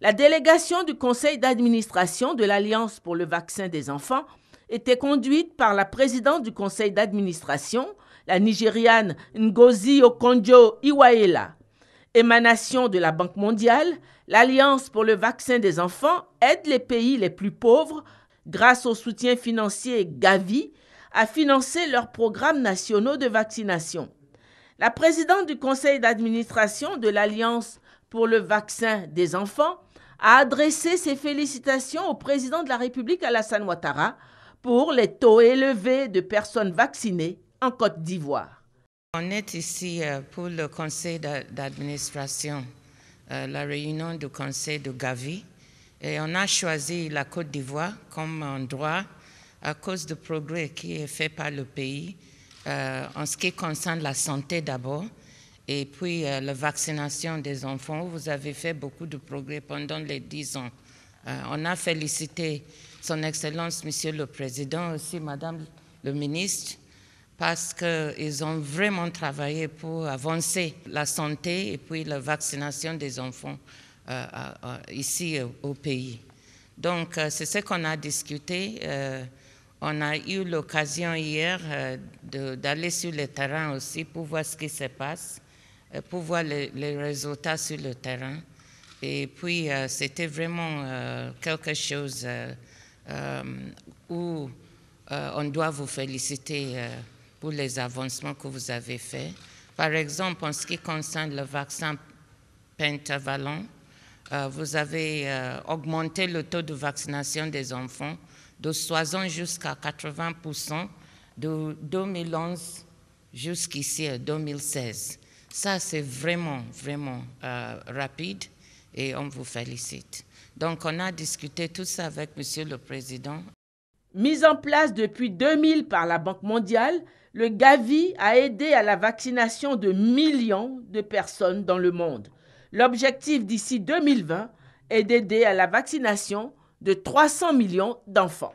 La délégation du conseil d'administration de l'Alliance pour le vaccin des enfants était conduite par la présidente du conseil d'administration, la Nigériane Ngozi Okonjo-Iweala. Émanation de la Banque mondiale, l'Alliance pour le vaccin des enfants aide les pays les plus pauvres, grâce au soutien financier Gavi, à financer leurs programmes nationaux de vaccination. La présidente du conseil d'administration de l'Alliance pour le vaccin des enfants a adressé ses félicitations au président de la République Alassane Ouattara pour les taux élevés de personnes vaccinées en Côte d'Ivoire. On est ici pour le conseil d'administration, la réunion du conseil de Gavi, et on a choisi la Côte d'Ivoire comme endroit à cause du progrès qui est fait par le pays en ce qui concerne la santé d'abord, et puis la vaccination des enfants. Vous avez fait beaucoup de progrès pendant les 10 ans. On a félicité Son Excellence, Monsieur le Président, aussi Madame le Ministre, parce qu'ils ont vraiment travaillé pour avancer la santé et puis la vaccination des enfants ici au pays. Donc, c'est ce qu'on a discuté. On a eu l'occasion hier d'aller sur le terrain aussi pour voir ce qui se passe, pour voir les résultats sur le terrain. Et puis, c'était vraiment quelque chose où on doit vous féliciter pour les avancements que vous avez faits. Par exemple, en ce qui concerne le vaccin pentavalent, vous avez augmenté le taux de vaccination des enfants de 60 jusqu'à 80% de 2011 jusqu'ici 2016. Ça, c'est vraiment, vraiment rapide et on vous félicite. Donc, on a discuté tout ça avec Monsieur le Président. Mis en place depuis 2000 par la Banque mondiale, le Gavi a aidé à la vaccination de millions de personnes dans le monde. L'objectif d'ici 2020 est d'aider à la vaccination de 300 millions d'enfants.